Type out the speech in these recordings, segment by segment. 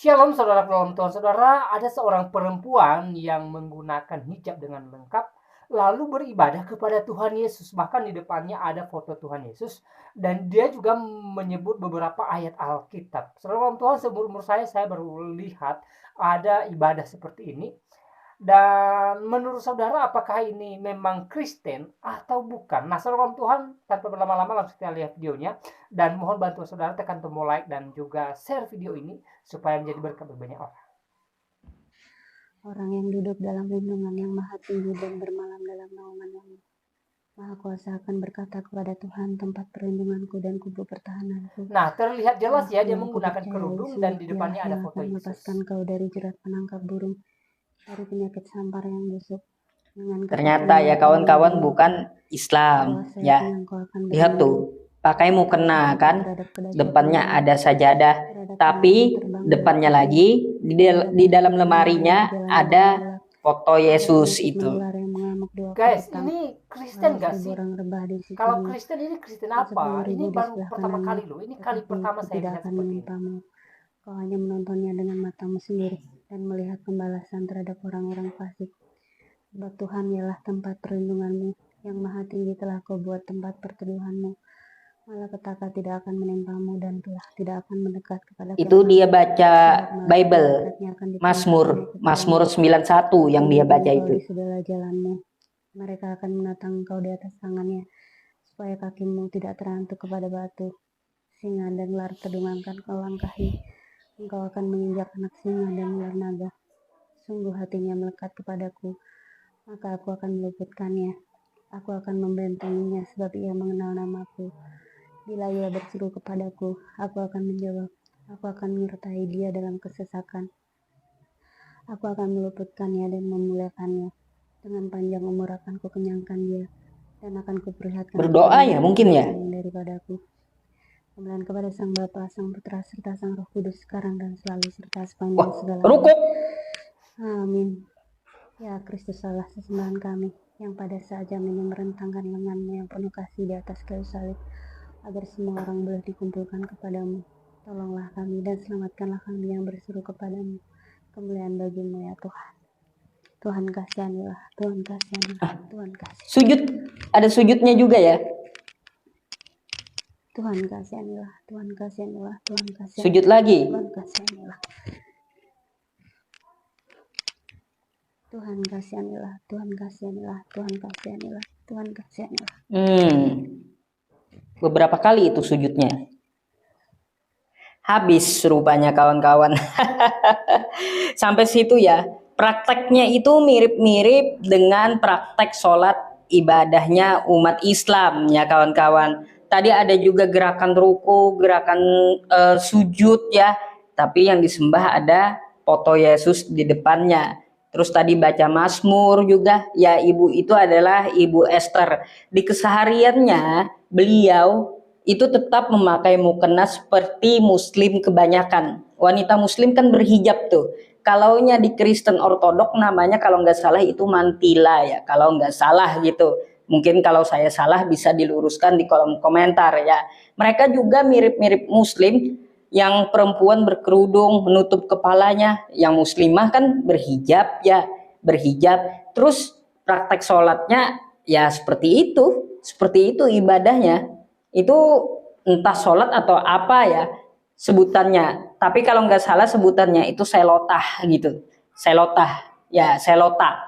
Shalom saudara dalam Tuhan. Saudara, ada seorang perempuan yang menggunakan hijab dengan lengkap lalu beribadah kepada Tuhan Yesus. Bahkan di depannya ada foto Tuhan Yesus dan dia juga menyebut beberapa ayat Alkitab. Saudara dalam Tuhan, seumur umur saya baru lihat ada ibadah seperti ini. Dan menurut saudara, apakah ini memang Kristen atau bukan? Nah, saudara Tuhan, tanpa berlama-lama langsung kita lihat videonya. Dan mohon bantu saudara tekan tombol like dan juga share video ini supaya menjadi berkat bagi banyak orang. Orang yang duduk dalam lindungan yang maha tinggi dan bermalam dalam naungan yang maha kuasa akan berkata kepada Tuhan, tempat perlindunganku dan kubu pertahananku. Nah, terlihat jelas ya, dia Yang menggunakan kupercayai, kerudung sungguh dan di dialah depannya ada yang foto akan Yesus. melepaskan kau dari jerat penangkap burung, dari penyakit sampar yang busuk. Ternyata ya kawan-kawan bukan Islam ya. Lihat tuh, pakai mukena kan, depannya ada sajadah, tapi depannya lagi di dalam lemarinya ada foto Yesus itu. Guys, ini Kristen gak sih? Kalau Kristen ini Kristen apa? Ini baru pertama kali loh. Ini kali pertama saya lihat seperti ini. Kau hanya menontonnya dengan matamu sendiri dan melihat pembalasan terhadap orang-orang fasik. Sebab Tuhan ialah tempat perlindunganmu, yang maha tinggi telah kau buat tempat perteduhanmu. Malapetaka tidak akan menimpamu dan telah tidak akan mendekat kepada itu dia baca Bible, Mazmur 91 yang dia baca itu. Di segala jalanmu, mereka akan menatang kau di atas tangannya, supaya kakimu tidak terantuk kepada batu. Singa dan ular terdungangkan kau langkahi, engkau akan menginjak anak singa dan ular naga. Sungguh hatinya melekat kepadaku, maka aku akan meluputkannya. Aku akan membentenginya sebab ia mengenal namaku. Bila ia berseru kepadaku, aku akan menjawab. Aku akan menyertai dia dalam kesesakan. Aku akan meluputkannya dan memuliakannya. Dengan panjang umur akan kukenyangkan dia, dan akan kuperlihatkan berdoa ya mungkin ya daripadaku. Kemuliaan kepada Sang Bapa, Sang Putra, serta Sang Roh Kudus, sekarang dan selalu, serta sepanjang segala rukuk. Amin. Ya Kristus Allah sesembahan kami, yang pada saat jam ini merentangkan lenganmu yang penuh kasih di atas kayu salib, agar semua orang boleh dikumpulkan kepadamu. Tolonglah kami dan selamatkanlah kami yang berseru kepadamu. Kemuliaan bagimu ya Tuhan. Tuhan kasihanilah, Tuhan kasihanilah, Tuhan kasih. Sujud, ada sujudnya juga ya. Tuhan kasihanilah, Tuhan kasihanilah, Tuhan kasihanilah. Sujud lagi. Tuhan kasihanilah. Tuhan kasihanilah, Tuhan kasihanilah, Tuhan kasihanilah, Tuhan kasihanilah. Beberapa kali itu sujudnya. Habis rupanya kawan-kawan. Sampai situ ya. Prakteknya itu mirip-mirip dengan praktek sholat ibadahnya umat Islam ya kawan-kawan. Tadi ada juga gerakan ruku, gerakan sujud ya. Tapi yang disembah ada foto Yesus di depannya. Terus tadi baca Mazmur juga. Ya, ibu itu adalah Ibu Esther. Di kesehariannya beliau itu tetap memakai mukena seperti muslim kebanyakan. Wanita muslim kan berhijab tuh. Kalaunya di Kristen Ortodok namanya kalau nggak salah itu mantila ya. Kalau nggak salah gitu. Mungkin kalau saya salah bisa diluruskan di kolom komentar ya. Mereka juga mirip-mirip muslim. Yang perempuan berkerudung menutup kepalanya, yang muslimah kan berhijab ya, berhijab. Terus praktek sholatnya ya seperti itu ibadahnya. Itu entah sholat atau apa ya sebutannya. Tapi kalau nggak salah sebutannya itu selotah gitu, selotah ya, selota.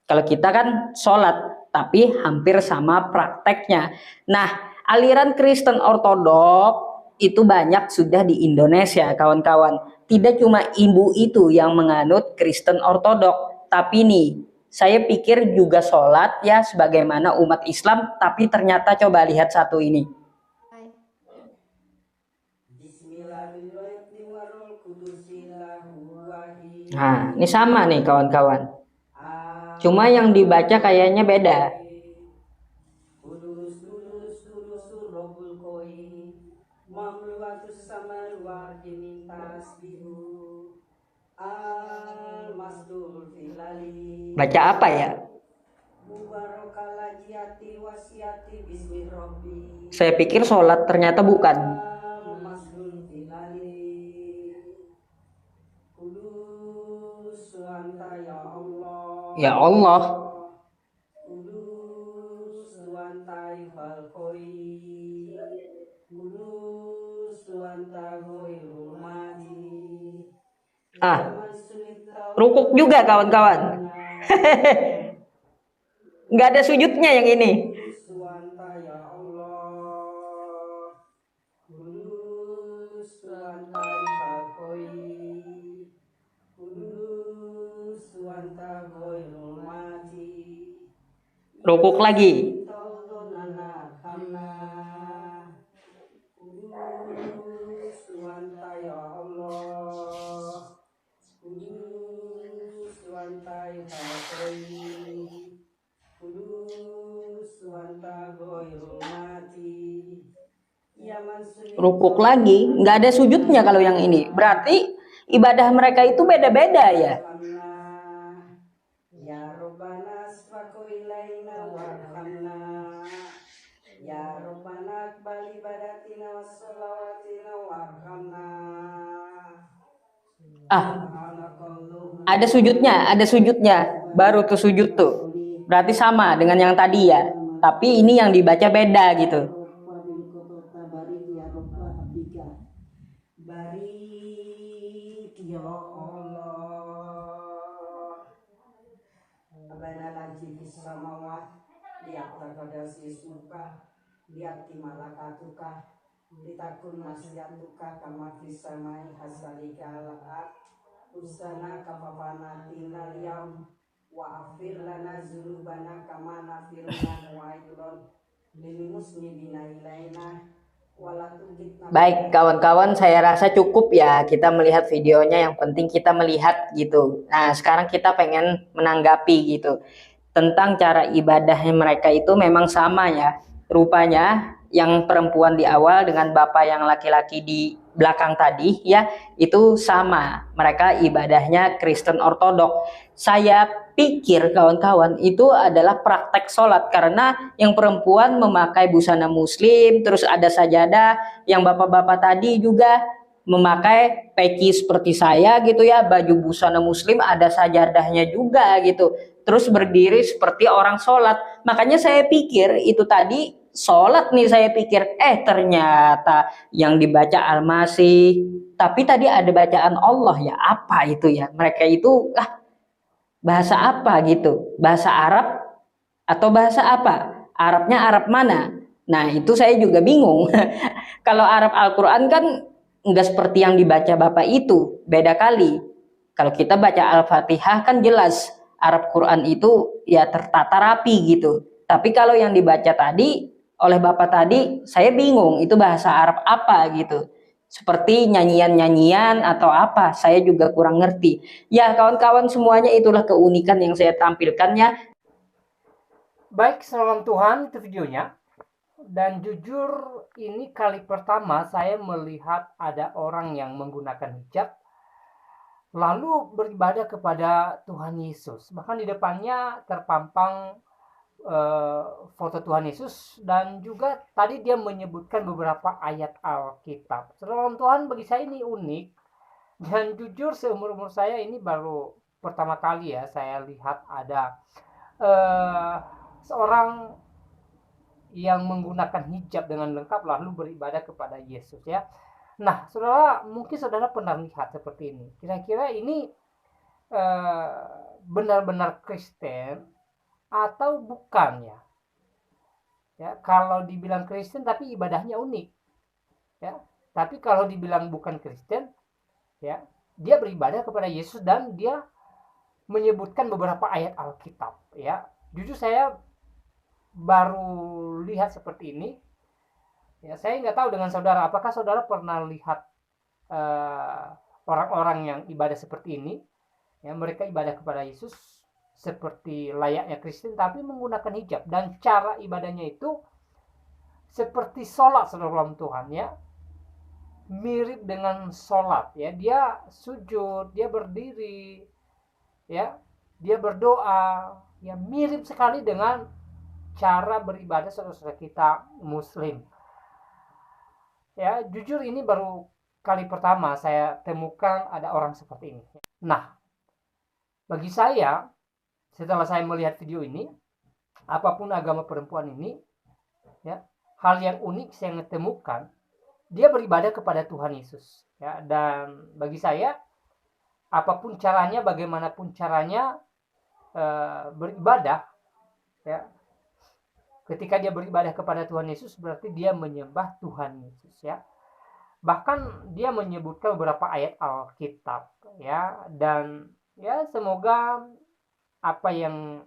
Kalau kita kan sholat, tapi hampir sama prakteknya. Nah, aliran Kristen Ortodok itu banyak sudah di Indonesia kawan-kawan. Tidak cuma ibu itu yang menganut Kristen Ortodok, tapi nih saya pikir juga sholat ya sebagaimana umat Islam, tapi ternyata coba lihat satu ini. Nah, ini sama nih kawan-kawan. Cuma yang dibaca kayaknya beda. Baca apa ya? Saya pikir sholat, ternyata bukan. Ya Allah. Ah, rukuk juga kawan-kawan. Nggak ada sujudnya yang ini. Rukuk lagi. Rukuk lagi, nggak ada sujudnya kalau yang ini. Berarti ibadah mereka itu beda-beda ya. Ah, ada sujudnya. Baru tuh sujud tuh. Berarti sama dengan yang tadi ya. Tapi ini yang dibaca beda gitu. Baik kawan-kawan, saya rasa cukup ya kita melihat videonya, yang penting kita melihat gitu. Nah, sekarang kita pengen menanggapi gitu tentang cara ibadahnya mereka itu memang sama ya. Rupanya yang perempuan di awal dengan bapak yang laki-laki di belakang tadi ya, itu sama. Mereka ibadahnya Kristen Ortodok. Saya pikir kawan-kawan itu adalah praktek sholat, karena yang perempuan memakai busana muslim, terus ada sajadah, yang bapak-bapak tadi juga memakai peci seperti saya gitu ya, baju busana muslim, ada sajadahnya juga gitu, terus berdiri seperti orang sholat. Makanya saya pikir itu tadi sholat nih, saya pikir ternyata yang dibaca Al-Masih, tapi tadi ada bacaan Allah ya. Apa itu ya, mereka itu bahasa apa gitu, bahasa Arab atau bahasa apa, Arabnya Arab mana? Nah itu saya juga bingung. Kalau Arab Al-Quran kan nggak seperti yang dibaca bapak itu, beda kali. Kalau kita baca Al-Fatihah kan jelas, Arab Quran itu ya tertata rapi gitu. Tapi kalau yang dibaca tadi oleh bapak tadi, saya bingung itu bahasa Arab apa gitu. Seperti nyanyian-nyanyian atau apa, saya juga kurang ngerti. Ya kawan-kawan semuanya, itulah keunikan yang saya tampilkannya. Baik, salam Tuhan, itu videonya. Dan jujur ini kali pertama saya melihat ada orang yang menggunakan hijab lalu beribadah kepada Tuhan Yesus. Bahkan di depannya terpampang foto Tuhan Yesus, dan juga tadi dia menyebutkan beberapa ayat Alkitab. Saudara Tuhan, bagi saya ini unik, dan jujur seumur-umur saya ini baru pertama kali ya saya lihat ada seorang yang menggunakan hijab dengan lengkap lalu beribadah kepada Yesus ya. Nah, saudara, mungkin saudara pernah lihat seperti ini. Kira-kira ini benar-benar Kristen atau bukan ya? Ya, kalau dibilang Kristen tapi ibadahnya unik, ya. Tapi kalau dibilang bukan Kristen, ya, dia beribadah kepada Yesus dan dia menyebutkan beberapa ayat Alkitab, ya. Jujur saya baru lihat seperti ini. Ya, saya nggak tahu dengan saudara, apakah saudara pernah lihat orang-orang yang ibadah seperti ini? Ya, mereka ibadah kepada Yesus seperti layaknya Kristen, tapi menggunakan hijab, dan cara ibadahnya itu seperti sholat, saudara Tuhan ya, mirip dengan sholat ya. Dia sujud, dia berdiri, ya, dia berdoa, ya mirip sekali dengan cara beribadah saudara-saudara kita Muslim. Ya, jujur ini baru kali pertama saya temukan ada orang seperti ini. Nah, bagi saya setelah saya melihat video ini, apapun agama perempuan ini, ya, hal yang unik saya temukan, dia beribadah kepada Tuhan Yesus, ya. Dan bagi saya, apapun caranya, bagaimanapun caranya beribadah, ya, ketika dia beribadah kepada Tuhan Yesus berarti dia menyembah Tuhan Yesus, ya. Bahkan dia menyebutkan beberapa ayat Alkitab, ya. Dan ya, semoga apa yang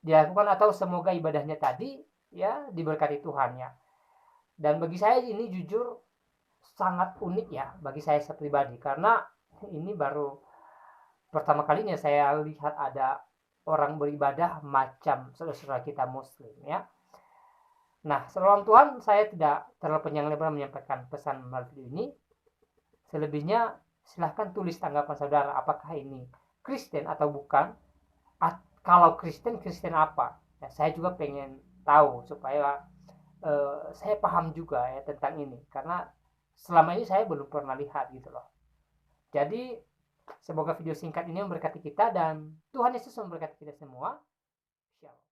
dilakukan atau semoga ibadahnya tadi, ya, diberkati Tuhan, ya. Dan bagi saya ini jujur sangat unik, ya, bagi saya pribadi, karena ini baru pertama kalinya saya lihat ada orang beribadah macam saudara-saudara kita Muslim, ya. Nah, saudara Tuhan, saya tidak terlalu panjang lebar menyampaikan pesan melalui video ini. Selebihnya silahkan tulis tanggapan saudara, apakah ini Kristen atau bukan. Kalau Kristen, Kristen apa? Ya, saya juga pengen tahu supaya saya paham juga, ya, tentang ini, karena selama ini saya belum pernah lihat gitu loh. Jadi semoga video singkat ini memberkati kita dan Tuhan Yesus memberkati kita semua. Shalom.